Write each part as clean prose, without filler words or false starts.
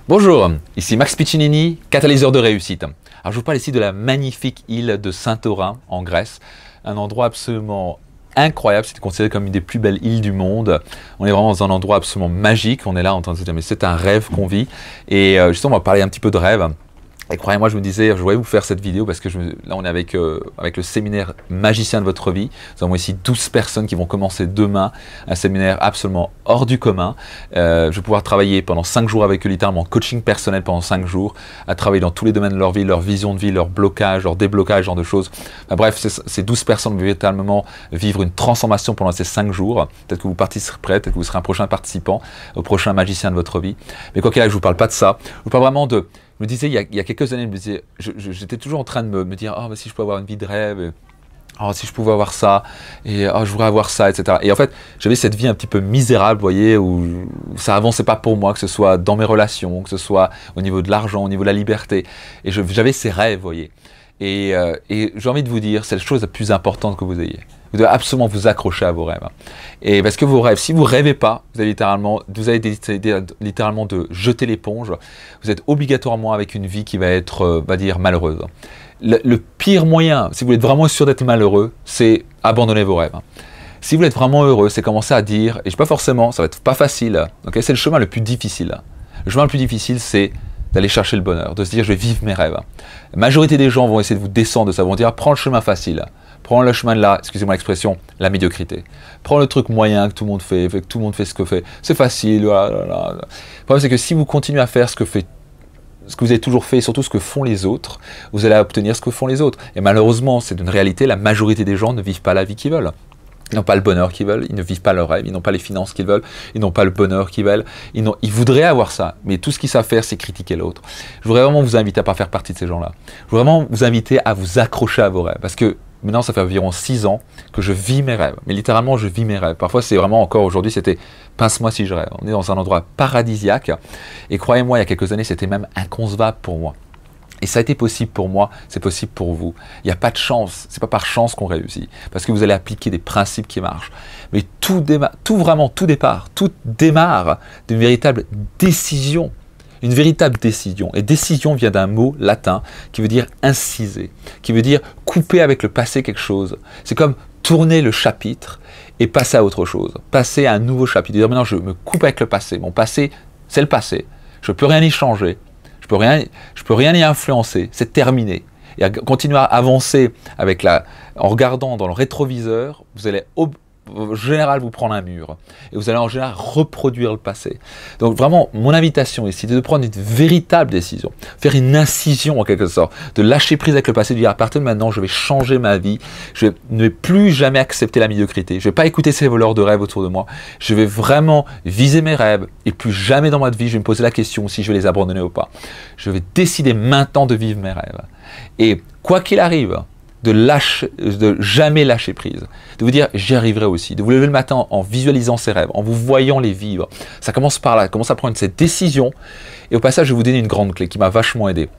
Bonjour, ici Max Piccinini, catalyseur de réussite. Alors je vous parle ici de la magnifique île de Santorin en Grèce, un endroit absolument incroyable, c'est considéré comme une des plus belles îles du monde. On est vraiment dans un endroit absolument magique, on est là en train de se dire mais c'est un rêve qu'on vit. Et justement on va parler un petit peu de rêve. Et croyez-moi, je me disais, je voulais vous faire cette vidéo parce que là, on est avec le séminaire Magicien de votre vie. Nous avons ici 12 personnes qui vont commencer demain, un séminaire absolument hors du commun. Je vais pouvoir travailler pendant 5 jours avec eux, littéralement en coaching personnel pendant 5 jours, à travailler dans tous les domaines de leur vie, leur vision de vie, leur blocage, leur déblocage, ce genre de choses. Bref, ces 12 personnes vont véritablement vivre une transformation pendant ces 5 jours. Peut-être que vous participerez, peut-être que vous serez un prochain participant au prochain Magicien de votre vie. Mais quoi qu'il arrive, je ne vous parle pas de ça. Je vous parle vraiment de... Je me disais, il y a quelques années, j'étais toujours en train de me dire « Oh, si je peux avoir une vie de rêve, oh, si je pouvais avoir ça, et oh, je voudrais avoir ça, etc. » Et en fait, j'avais cette vie un petit peu misérable, vous voyez, où ça avançait pas pour moi, que ce soit dans mes relations, que ce soit au niveau de l'argent, au niveau de la liberté. Et j'avais ces rêves, vous voyez. Et j'ai envie de vous dire, c'est la chose la plus importante que vous ayez. Vous devez absolument vous accrocher à vos rêves. Et parce que vos rêves, si vous ne rêvez pas, vous allez littéralement de jeter l'éponge. Vous êtes obligatoirement avec une vie qui va être, on va dire, malheureuse. Le pire moyen, si vous êtes vraiment sûr d'être malheureux, c'est abandonner vos rêves. Si vous êtes vraiment heureux, c'est commencer à dire, et je pas forcément, ça va être pas facile, okay, c'est le chemin le plus difficile. Le chemin le plus difficile, c'est d'aller chercher le bonheur, de se dire je vais vivre mes rêves. La majorité des gens vont essayer de vous descendre de ça, vont dire prends le chemin facile, prends le chemin de la, excusez-moi l'expression, la médiocrité. Prends le truc moyen que tout le monde fait, que tout le monde fait ce que fait, c'est facile. Voilà. Le problème c'est que si vous continuez à faire ce que vous avez toujours fait et surtout ce que font les autres, vous allez obtenir ce que font les autres. Et malheureusement, c'est une réalité, la majorité des gens ne vivent pas la vie qu'ils veulent. Ils n'ont pas le bonheur qu'ils veulent, ils ne vivent pas leurs rêves, ils n'ont pas les finances qu'ils veulent, ils n'ont pas le bonheur qu'ils veulent, ils voudraient avoir ça, mais tout ce qu'ils savent faire, c'est critiquer l'autre. Je voudrais vraiment vous inviter à ne pas faire partie de ces gens-là. Je voudrais vraiment vous inviter à vous accrocher à vos rêves, parce que maintenant, ça fait environ 6 ans que je vis mes rêves, mais littéralement, je vis mes rêves. Parfois, c'est vraiment encore aujourd'hui, c'était « pince-moi si je rêve ». On est dans un endroit paradisiaque, et croyez-moi, il y a quelques années, c'était même inconcevable pour moi. Et ça a été possible pour moi, c'est possible pour vous. Il n'y a pas de chance, c'est pas par chance qu'on réussit, parce que vous allez appliquer des principes qui marchent. Mais tout démarre d'une véritable décision. Une véritable décision. Et décision vient d'un mot latin qui veut dire inciser, qui veut dire couper avec le passé quelque chose. C'est comme tourner le chapitre et passer à autre chose, passer à un nouveau chapitre. Dire maintenant je me coupe avec le passé. Mon passé, c'est le passé. Je ne peux rien y changer. Je peux rien y influencer, c'est terminé. Et à continuer à avancer en regardant dans le rétroviseur, vous allez en général vous prendre un mur. Et vous allez en général reproduire le passé. Donc vraiment, mon invitation ici, c'est de prendre une véritable décision. Faire une incision en quelque sorte. De lâcher prise avec le passé, de dire à partir de maintenant, je vais changer ma vie. Je ne vais plus jamais accepter la médiocrité. Je ne vais pas écouter ces voleurs de rêves autour de moi. Je vais vraiment viser mes rêves. Et plus jamais dans ma vie, je vais me poser la question si je vais les abandonner ou pas. Je vais décider maintenant de vivre mes rêves. Et quoi qu'il arrive, de jamais lâcher prise, de vous dire j'y arriverai aussi, de vous lever le matin en visualisant ces rêves, en vous voyant les vivre. Ça commence par là, commence à prendre cette décision. Et au passage, je vais vous donner une grande clé qui m'a vachement aidé.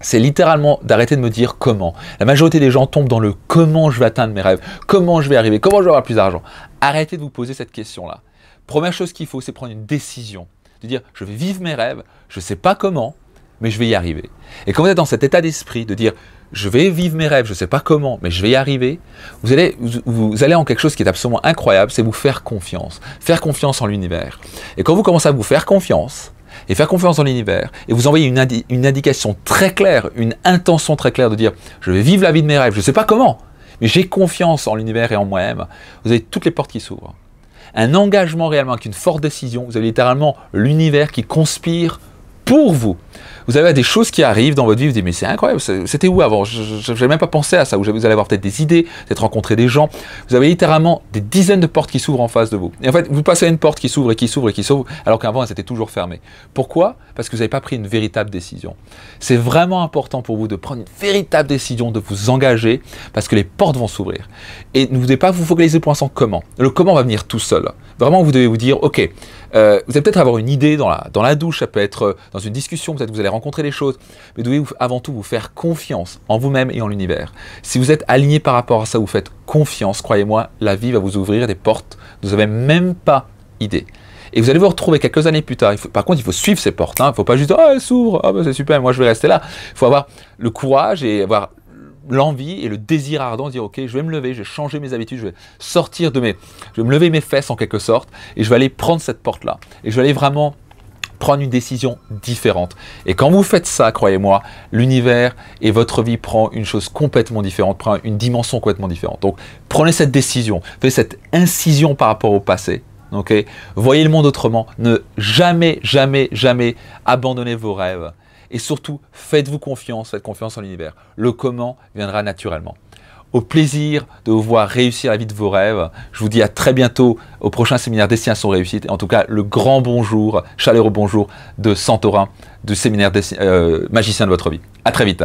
C'est littéralement d'arrêter de me dire comment. La majorité des gens tombent dans le comment je vais atteindre mes rêves, comment je vais arriver, comment je vais avoir plus d'argent. Arrêtez de vous poser cette question-là. Première chose qu'il faut, c'est prendre une décision, de dire je vais vivre mes rêves, je ne sais pas comment, mais je vais y arriver. Et quand vous êtes dans cet état d'esprit de dire je vais vivre mes rêves, je ne sais pas comment, mais je vais y arriver, vous allez en quelque chose qui est absolument incroyable, c'est vous faire confiance en l'univers. Et quand vous commencez à vous faire confiance, et faire confiance en l'univers, et vous envoyez une indication très claire, une intention très claire de dire je vais vivre la vie de mes rêves, je ne sais pas comment, mais j'ai confiance en l'univers et en moi-même, vous avez toutes les portes qui s'ouvrent. Un engagement réellement avec une forte décision, vous avez littéralement l'univers qui conspire pour vous. Vous avez des choses qui arrivent dans votre vie, vous dites mais c'est incroyable, c'était où avant? Je n'avais même pas pensé à ça. Vous allez avoir peut-être des idées, peut-être rencontrer des gens. Vous avez littéralement des dizaines de portes qui s'ouvrent en face de vous. Et en fait, vous passez à une porte qui s'ouvre et qui s'ouvre et qui s'ouvre, alors qu'avant, elle était toujours fermée. Pourquoi? Parce que vous n'avez pas pris une véritable décision. C'est vraiment important pour vous de prendre une véritable décision, de vous engager, parce que les portes vont s'ouvrir. Et ne devez pas vous focaliser pour l'instant comment. Le comment va venir tout seul. Vraiment, vous devez vous dire, ok, vous allez peut-être avoir une idée dans la douche, ça peut être dans une discussion, peut-être que vous allez rencontrer des choses, mais vous devez avant tout vous faire confiance en vous-même et en l'univers. Si vous êtes aligné par rapport à ça, vous faites confiance, croyez-moi, la vie va vous ouvrir des portes, vous n'avez même pas idée. Et vous allez vous retrouver quelques années plus tard. Par contre, il faut suivre ces portes. Il ne faut pas juste, ah, elle s'ouvre, ah, bah, c'est super, moi je vais rester là. Il faut avoir le courage et avoir l'envie et le désir ardent de dire, ok, je vais me lever, je vais changer mes habitudes, je vais sortir je vais me lever mes fesses en quelque sorte, et je vais aller prendre cette porte-là. Et je vais aller vraiment prendre une décision différente. Et quand vous faites ça, croyez-moi, l'univers et votre vie prend une chose complètement différente, prend une dimension complètement différente. Donc, prenez cette décision, faites cette incision par rapport au passé. Okay. Voyez le monde autrement, ne jamais, jamais, jamais abandonnez vos rêves. Et surtout, faites confiance en l'univers. Le comment viendra naturellement. Au plaisir de vous voir réussir la vie de vos rêves. Je vous dis à très bientôt au prochain séminaire Destination Réussite. Et en tout cas, le grand bonjour, chaleureux bonjour de Santorin, du séminaire Magicien de votre vie. À très vite.